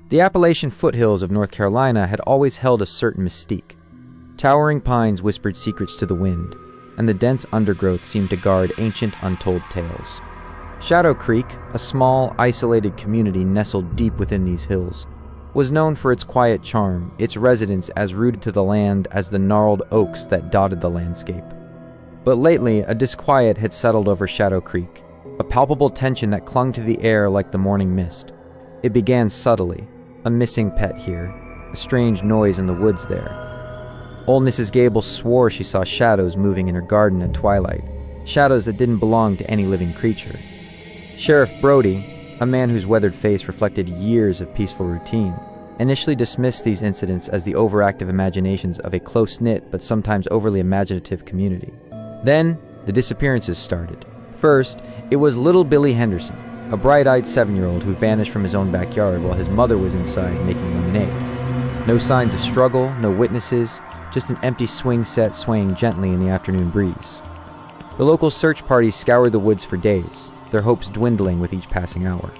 The Appalachian foothills of North Carolina had always held a certain mystique. Towering pines whispered secrets to the wind, and the dense undergrowth seemed to guard ancient, untold tales. Shadow Creek, a small, isolated community nestled deep within these hills, was known for its quiet charm, its residents as rooted to the land as the gnarled oaks that dotted the landscape. But lately, a disquiet had settled over Shadow Creek, a palpable tension that clung to the air like the morning mist. It began subtly, a missing pet here, a strange noise in the woods there. Old Mrs. Gable swore she saw shadows moving in her garden at twilight, shadows that didn't belong to any living creature. Sheriff Brody, a man whose weathered face reflected years of peaceful routine, initially dismissed these incidents as the overactive imaginations of a close-knit but sometimes overly imaginative community. Then, the disappearances started. First, it was little Billy Henderson, a bright-eyed 7-year-old who vanished from his own backyard while his mother was inside making lemonade. No signs of struggle, no witnesses, just an empty swing set swaying gently in the afternoon breeze. The local search parties scoured the woods for days, their hopes dwindling with each passing hour.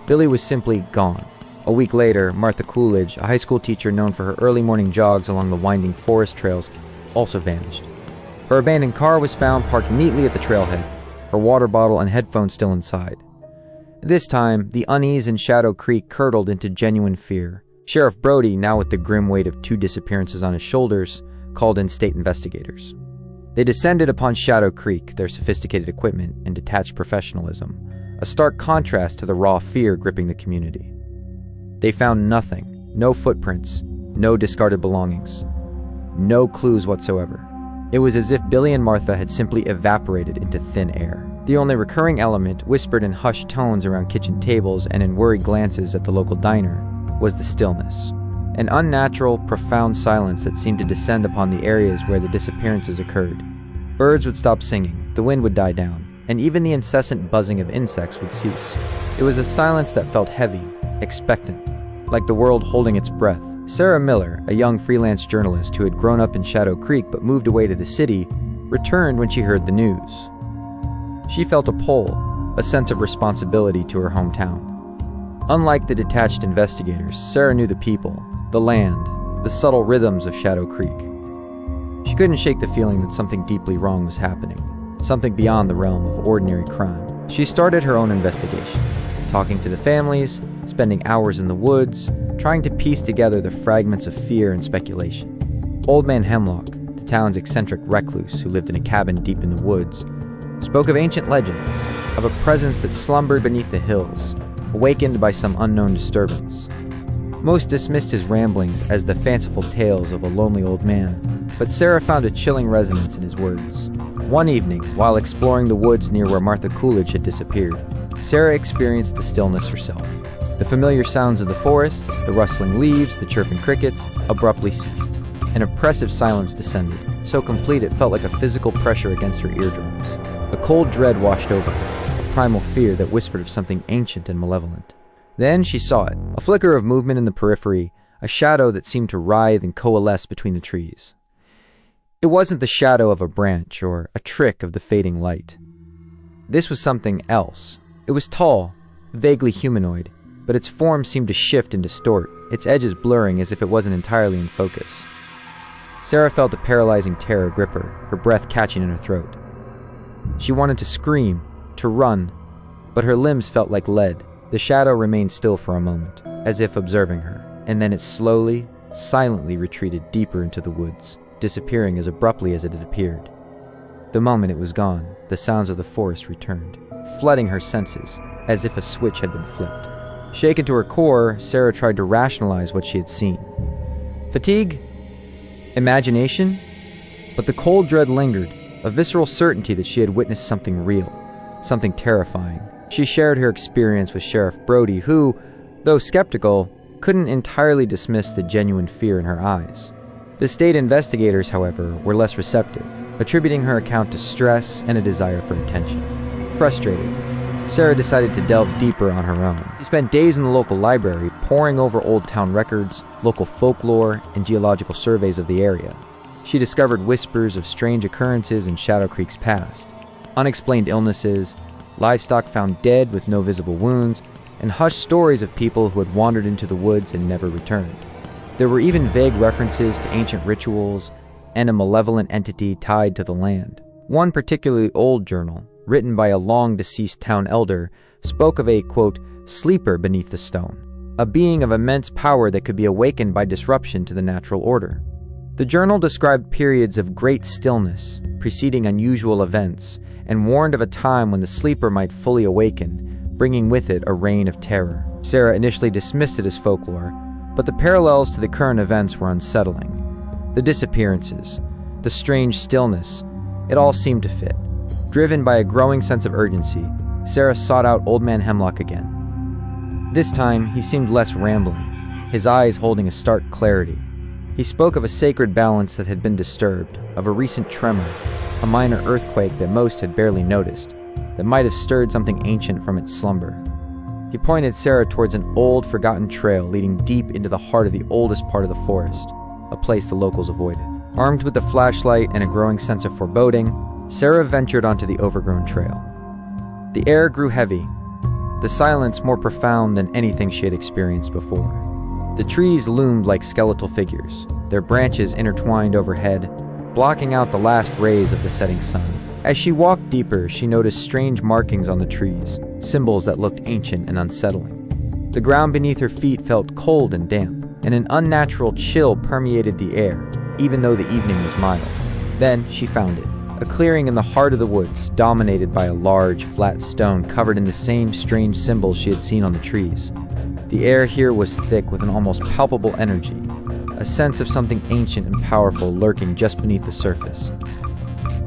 Billy was simply gone. A week later, Martha Coolidge, a high school teacher known for her early morning jogs along the winding forest trails, also vanished. Her abandoned car was found parked neatly at the trailhead, her water bottle and headphones still inside. This time, the unease in Shadow Creek curdled into genuine fear. Sheriff Brody, now with the grim weight of 2 disappearances on his shoulders, called in state investigators. They descended upon Shadow Creek, their sophisticated equipment and detached professionalism, a stark contrast to the raw fear gripping the community. They found nothing, no footprints, no discarded belongings, no clues whatsoever. It was as if Billy and Martha had simply evaporated into thin air. The only recurring element, whispered in hushed tones around kitchen tables and in worried glances at the local diner, was the stillness. An unnatural, profound silence that seemed to descend upon the areas where the disappearances occurred. Birds would stop singing, the wind would die down, and even the incessant buzzing of insects would cease. It was a silence that felt heavy, expectant, like the world holding its breath. Sarah Miller, a young freelance journalist who had grown up in Shadow Creek but moved away to the city, returned when she heard the news. She felt a pull, a sense of responsibility to her hometown. Unlike the detached investigators, Sarah knew the people, the land, the subtle rhythms of Shadow Creek. She couldn't shake the feeling that something deeply wrong was happening, something beyond the realm of ordinary crime. She started her own investigation, talking to the families, spending hours in the woods, trying to piece together the fragments of fear and speculation. Old Man Hemlock, the town's eccentric recluse who lived in a cabin deep in the woods, spoke of ancient legends, of a presence that slumbered beneath the hills, awakened by some unknown disturbance. Most dismissed his ramblings as the fanciful tales of a lonely old man, but Sarah found a chilling resonance in his words. One evening, while exploring the woods near where Martha Coolidge had disappeared, Sarah experienced the stillness herself. The familiar sounds of the forest, the rustling leaves, the chirping crickets, abruptly ceased. An oppressive silence descended, so complete it felt like a physical pressure against her eardrums. A cold dread washed over her, a primal fear that whispered of something ancient and malevolent. Then she saw it, a flicker of movement in the periphery, a shadow that seemed to writhe and coalesce between the trees. It wasn't the shadow of a branch or a trick of the fading light. This was something else. It was tall, vaguely humanoid, but its form seemed to shift and distort, its edges blurring as if it wasn't entirely in focus. Sarah felt a paralyzing terror grip her breath catching in her throat. She wanted to scream, to run, but her limbs felt like lead. The shadow remained still for a moment, as if observing her, and then it slowly, silently retreated deeper into the woods, disappearing as abruptly as it had appeared. The moment it was gone, the sounds of the forest returned, flooding her senses, as if a switch had been flipped. Shaken to her core, Sarah tried to rationalize what she had seen. Fatigue? Imagination? But the cold dread lingered, a visceral certainty that she had witnessed something real, something terrifying. She shared her experience with Sheriff Brody, who, though skeptical, couldn't entirely dismiss the genuine fear in her eyes. The state investigators, however, were less receptive, attributing her account to stress and a desire for attention. Frustrated, Sarah decided to delve deeper on her own. She spent days in the local library, poring over old town records, local folklore, and geological surveys of the area. She discovered whispers of strange occurrences in Shadow Creek's past, unexplained illnesses, livestock found dead with no visible wounds, and hushed stories of people who had wandered into the woods and never returned. There were even vague references to ancient rituals and a malevolent entity tied to the land. One particularly old journal, written by a long-deceased town elder, spoke of a, quote, sleeper beneath the stone, a being of immense power that could be awakened by disruption to the natural order. The journal described periods of great stillness, preceding unusual events, and warned of a time when the sleeper might fully awaken, bringing with it a reign of terror. Sarah initially dismissed it as folklore, but the parallels to the current events were unsettling. The disappearances, the strange stillness, it all seemed to fit. Driven by a growing sense of urgency, Sarah sought out Old Man Hemlock again. This time, he seemed less rambling, his eyes holding a stark clarity. He spoke of a sacred balance that had been disturbed, of a recent tremor, a minor earthquake that most had barely noticed, that might have stirred something ancient from its slumber. He pointed Sarah towards an old, forgotten trail leading deep into the heart of the oldest part of the forest, a place the locals avoided. Armed with a flashlight and a growing sense of foreboding, Sarah ventured onto the overgrown trail. The air grew heavy, the silence more profound than anything she had experienced before. The trees loomed like skeletal figures, their branches intertwined overhead, blocking out the last rays of the setting sun. As she walked deeper, she noticed strange markings on the trees, symbols that looked ancient and unsettling. The ground beneath her feet felt cold and damp, and an unnatural chill permeated the air, even though the evening was mild. Then she found it, a clearing in the heart of the woods, dominated by a large, flat stone covered in the same strange symbols she had seen on the trees. The air here was thick with an almost palpable energy, a sense of something ancient and powerful lurking just beneath the surface.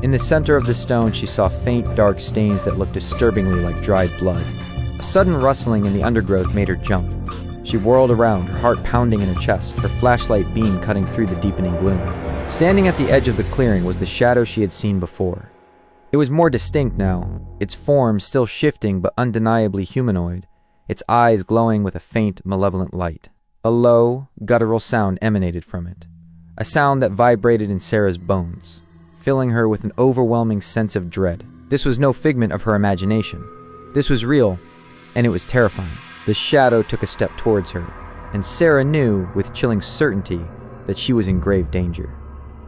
In the center of the stone, she saw faint, dark stains that looked disturbingly like dried blood. A sudden rustling in the undergrowth made her jump. She whirled around, her heart pounding in her chest, her flashlight beam cutting through the deepening gloom. Standing at the edge of the clearing was the shadow she had seen before. It was more distinct now, its form still shifting but undeniably humanoid, its eyes glowing with a faint, malevolent light. A low, guttural sound emanated from it, a sound that vibrated in Sarah's bones, filling her with an overwhelming sense of dread. This was no figment of her imagination. This was real, and it was terrifying. The shadow took a step towards her, and Sarah knew with chilling certainty that she was in grave danger.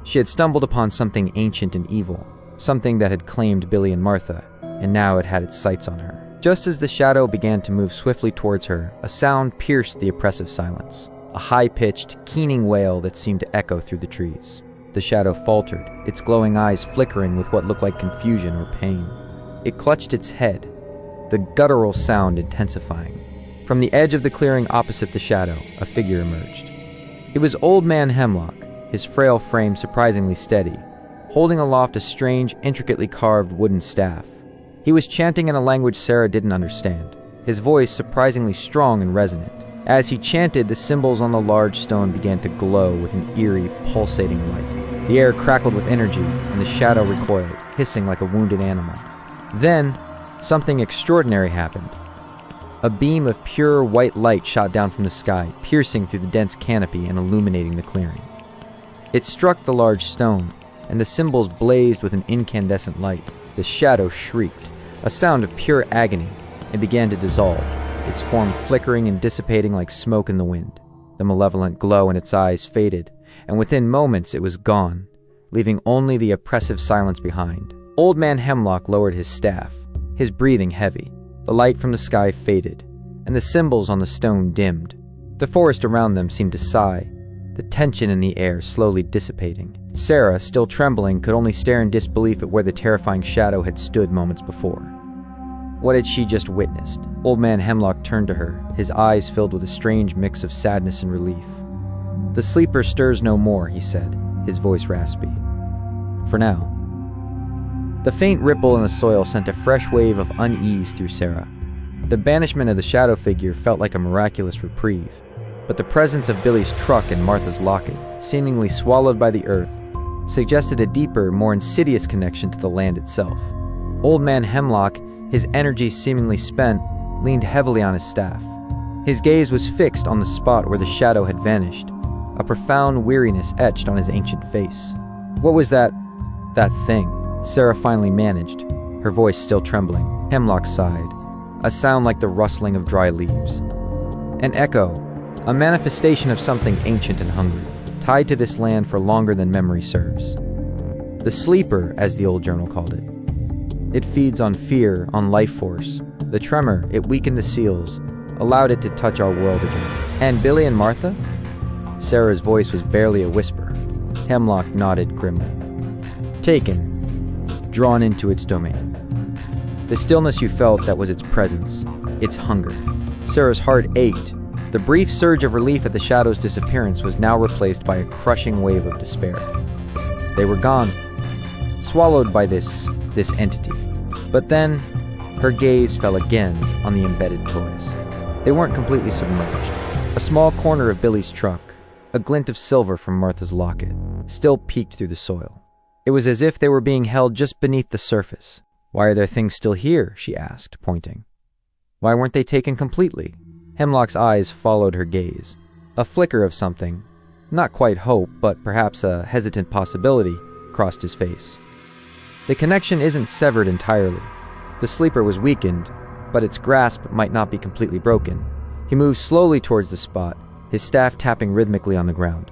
She had stumbled upon something ancient and evil, something that had claimed Billy and Martha, and now it had its sights on her. Just as the shadow began to move swiftly towards her, a sound pierced the oppressive silence, a high-pitched, keening wail that seemed to echo through the trees. The shadow faltered, its glowing eyes flickering with what looked like confusion or pain. It clutched its head, the guttural sound intensifying. From the edge of the clearing opposite the shadow, a figure emerged. It was Old Man Hemlock, his frail frame surprisingly steady, holding aloft a strange, intricately carved wooden staff. He was chanting in a language Sarah didn't understand, his voice surprisingly strong and resonant. As he chanted, the symbols on the large stone began to glow with an eerie, pulsating light. The air crackled with energy, and the shadow recoiled, hissing like a wounded animal. Then, something extraordinary happened. A beam of pure white light shot down from the sky, piercing through the dense canopy and illuminating the clearing. It struck the large stone, and the symbols blazed with an incandescent light. The shadow shrieked, a sound of pure agony, and began to dissolve, its form flickering and dissipating like smoke in the wind. The malevolent glow in its eyes faded, and within moments it was gone, leaving only the oppressive silence behind. Old Man Hemlock lowered his staff, his breathing heavy. The light from the sky faded, and the symbols on the stone dimmed. The forest around them seemed to sigh, the tension in the air slowly dissipating. Sarah, still trembling, could only stare in disbelief at where the terrifying shadow had stood moments before. What had she just witnessed? Old Man Hemlock turned to her, his eyes filled with a strange mix of sadness and relief. "The sleeper stirs no more," he said, his voice raspy. "For now." The faint ripple in the soil sent a fresh wave of unease through Sarah. The banishment of the shadow figure felt like a miraculous reprieve, but the presence of Billy's truck and Martha's locket, seemingly swallowed by the earth, suggested a deeper, more insidious connection to the land itself. Old Man Hemlock, his energy seemingly spent, leaned heavily on his staff. His gaze was fixed on the spot where the shadow had vanished, a profound weariness etched on his ancient face. "What was that thing?" Sarah finally managed, her voice still trembling. Hemlock sighed. a sound like the rustling of dry leaves. An echo, a manifestation of something ancient and hungry, tied to this land for longer than memory serves. The sleeper, as the old journal called it. It feeds on fear, on life force. The tremor, it weakened the seals, allowed it to touch our world again. And Billy and Martha? Sarah's voice was barely a whisper. Hemlock nodded grimly. Taken, drawn into its domain. The stillness you felt, that was its presence, its hunger. Sarah's heart ached. The brief surge of relief at the shadow's disappearance was now replaced by a crushing wave of despair. They were gone, swallowed by this entity. But then, her gaze fell again on the embedded toys. They weren't completely submerged. A small corner of Billy's truck, a glint of silver from Martha's locket, still peeked through the soil. It was as if they were being held just beneath the surface. "Why are their things still here?" she asked, pointing. "Why weren't they taken completely?" Hemlock's eyes followed her gaze. A flicker of something, not quite hope, but perhaps a hesitant possibility, crossed his face. The connection isn't severed entirely. The sleeper was weakened, but its grasp might not be completely broken. He moved slowly towards the spot, his staff tapping rhythmically on the ground.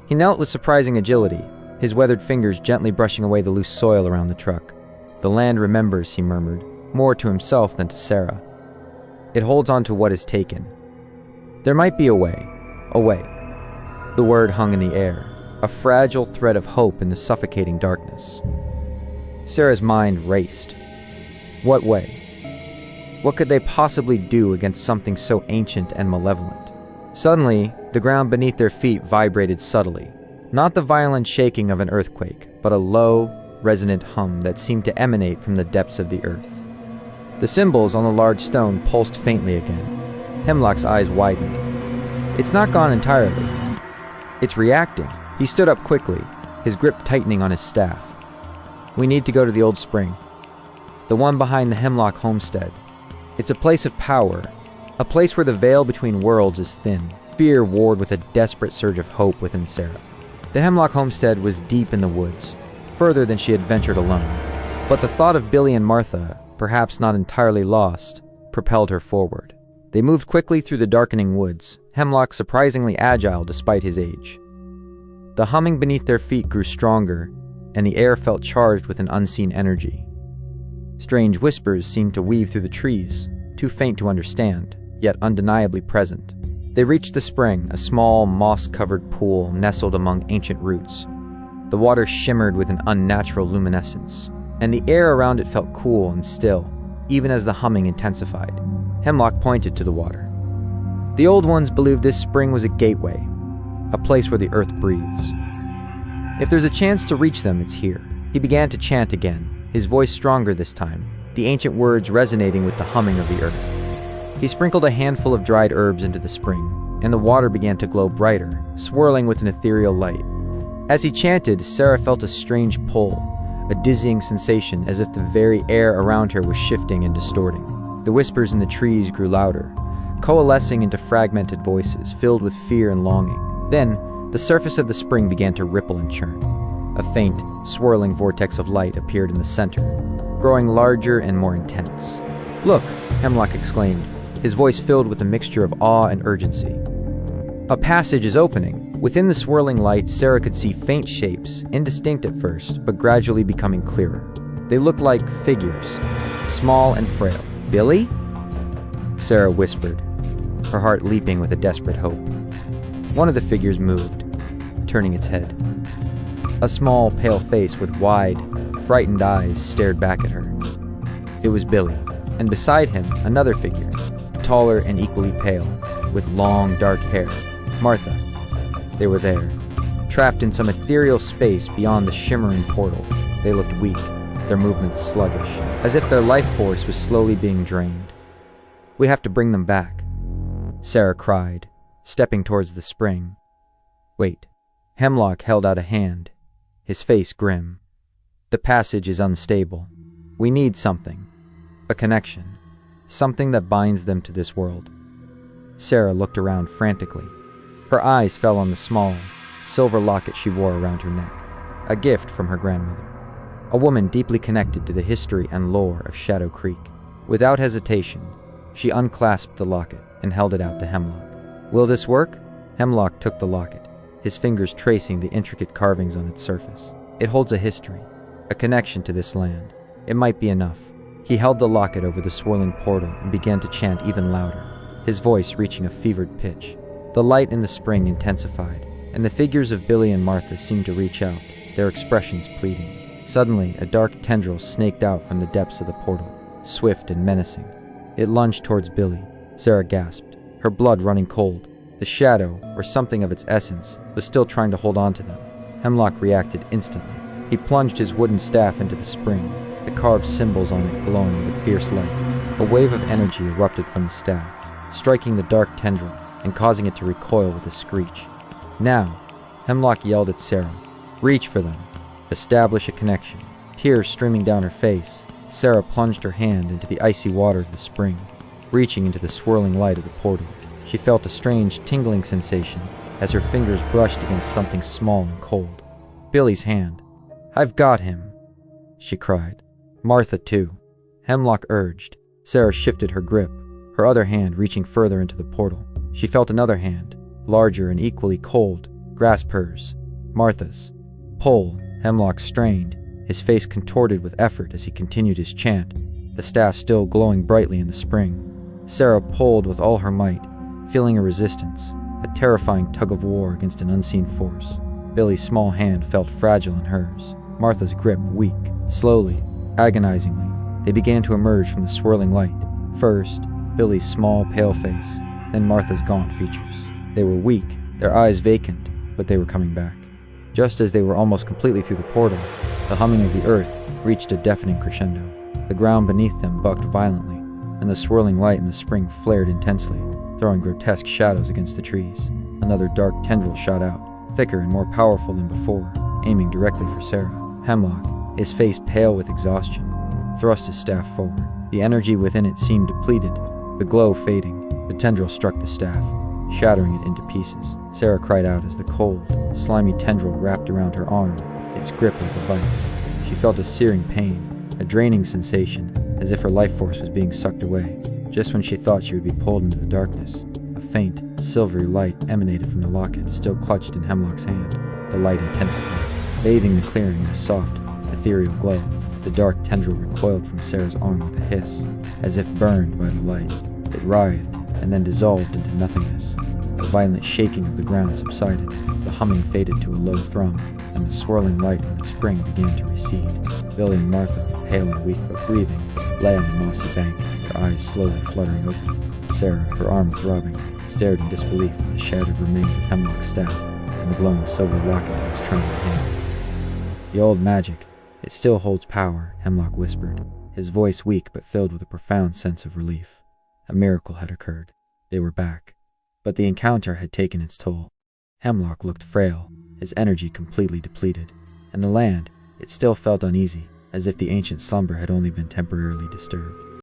He knelt with surprising agility, his weathered fingers gently brushing away the loose soil around the truck. "The land remembers," he murmured, more to himself than to Sarah. "It holds on to what is taken. There might be a way, a way." The word hung in the air, a fragile thread of hope in the suffocating darkness. Sarah's mind raced. What way? What could they possibly do against something so ancient and malevolent? Suddenly, the ground beneath their feet vibrated subtly. Not the violent shaking of an earthquake, but a low, resonant hum that seemed to emanate from the depths of the earth. The symbols on the large stone pulsed faintly again. Hemlock's eyes widened. "It's not gone entirely. It's reacting." He stood up quickly, his grip tightening on his staff. "We need to go to the old spring. The one behind the Hemlock homestead. It's a place of power, a place where the veil between worlds is thin." Fear warred with a desperate surge of hope within Sarah. The Hemlock homestead was deep in the woods, further than she had ventured alone. But the thought of Billy and Martha, perhaps not entirely lost, propelled her forward. They moved quickly through the darkening woods, Hemlock surprisingly agile despite his age. The humming beneath their feet grew stronger, and the air felt charged with an unseen energy. Strange whispers seemed to weave through the trees, too faint to understand, yet undeniably present. They reached the spring, a small, moss-covered pool nestled among ancient roots. The water shimmered with an unnatural luminescence, and the air around it felt cool and still, even as the humming intensified. Hemlock pointed to the water. The old ones believed this spring was a gateway, a place where the earth breathes. If there's a chance to reach them, it's here. He began to chant again, his voice stronger this time, the ancient words resonating with the humming of the earth. He sprinkled a handful of dried herbs into the spring, and the water began to glow brighter, swirling with an ethereal light. As he chanted, Sarah felt a strange pull, a dizzying sensation as if the very air around her was shifting and distorting. The whispers in the trees grew louder, coalescing into fragmented voices filled with fear and longing. Then, the surface of the spring began to ripple and churn. A faint, swirling vortex of light appeared in the center, growing larger and more intense. "Look!" Hemlock exclaimed, his voice filled with a mixture of awe and urgency. A passage is opening. Within the swirling light, Sarah could see faint shapes, indistinct at first, but gradually becoming clearer. They looked like figures, small and frail. "Billy?" Sarah whispered, her heart leaping with a desperate hope. One of the figures moved, turning its head. A small, pale face with wide, frightened eyes stared back at her. It was Billy, and beside him, another figure, taller and equally pale, with long, dark hair. Martha. They were there, trapped in some ethereal space beyond the shimmering portal. They looked weak, their movements sluggish, as if their life force was slowly being drained. "We have to bring them back," Sarah cried, stepping towards the spring. "Wait." Hemlock held out a hand, his face grim. "The passage is unstable. We need something. A connection. Something that binds them to this world." Sarah looked around frantically. Her eyes fell on the small, silver locket she wore around her neck, a gift from her grandmother, a woman deeply connected to the history and lore of Shadow Creek. Without hesitation, She unclasped the locket and held it out to Hemlock. "Will this work?" Hemlock took the locket, his fingers tracing the intricate carvings on its surface. "It holds a history, a connection to this land. It might be enough." He held the locket over the swirling portal and began to chant even louder, his voice reaching a fevered pitch. The light in the spring intensified, and the figures of Billy and Martha seemed to reach out, their expressions pleading. Suddenly, a dark tendril snaked out from the depths of the portal, swift and menacing. It lunged towards Billy. Sarah gasped, her blood running cold. The shadow, or something of its essence, was still trying to hold on to them. Hemlock reacted instantly. He plunged his wooden staff into the spring, the carved symbols on it glowing with a fierce light. A wave of energy erupted from the staff, striking the dark tendril and causing it to recoil with a screech. "Now!" Hemlock yelled at Sarah. "Reach for them. Establish a connection." Tears streaming down her face, Sarah plunged her hand into the icy water of the spring. Reaching into the swirling light of the portal, she felt a strange tingling sensation as her fingers brushed against something small and cold. Billy's hand. "I've got him," she cried. "Martha, too," Hemlock urged. Sarah shifted her grip, her other hand reaching further into the portal. She felt another hand, larger and equally cold, grasp hers, Martha's. Pull. Hemlock strained, his face contorted with effort as he continued his chant, the staff still glowing brightly in the spring. Sarah pulled with all her might, feeling a resistance, a terrifying tug-of-war against an unseen force. Billy's small hand felt fragile in hers, Martha's grip weak. Slowly, agonizingly, they began to emerge from the swirling light. First, Billy's small, pale face, then Martha's gaunt features. They were weak, their eyes vacant, but they were coming back. Just as they were almost completely through the portal, the humming of the earth reached a deafening crescendo. The ground beneath them bucked violently, and the swirling light in the spring flared intensely, throwing grotesque shadows against the trees. Another dark tendril shot out, thicker and more powerful than before, aiming directly for Sarah. Hemlock, his face pale with exhaustion, thrust his staff forward. The energy within it seemed depleted, the glow fading. The tendril struck the staff, shattering it into pieces. Sarah cried out as the cold, slimy tendril wrapped around her arm, its grip like a vice. She felt a searing pain, a draining sensation, as if her life force was being sucked away. Just when she thought she would be pulled into the darkness, a faint, silvery light emanated from the locket still clutched in Hemlock's hand. The light intensified, bathing the clearing in a soft, ethereal glow. The dark tendril recoiled from Sarah's arm with a hiss, as if burned by the light. It writhed and then dissolved into nothingness. The violent shaking of the ground subsided, the humming faded to a low thrum, and the swirling light in the spring began to recede. Billy and Martha, pale and weak but breathing, lay on the mossy bank, their eyes slowly fluttering open. Sarah, her arm throbbing, stared in disbelief at the shattered remains of Hemlock's staff and the glowing silver locket in his trembling hand. "The old magic, it still holds power," Hemlock whispered, his voice weak but filled with a profound sense of relief. A miracle had occurred. They were back. But the encounter had taken its toll. Hemlock looked frail, his energy completely depleted, and the land, it still felt uneasy, as if the ancient slumber had only been temporarily disturbed.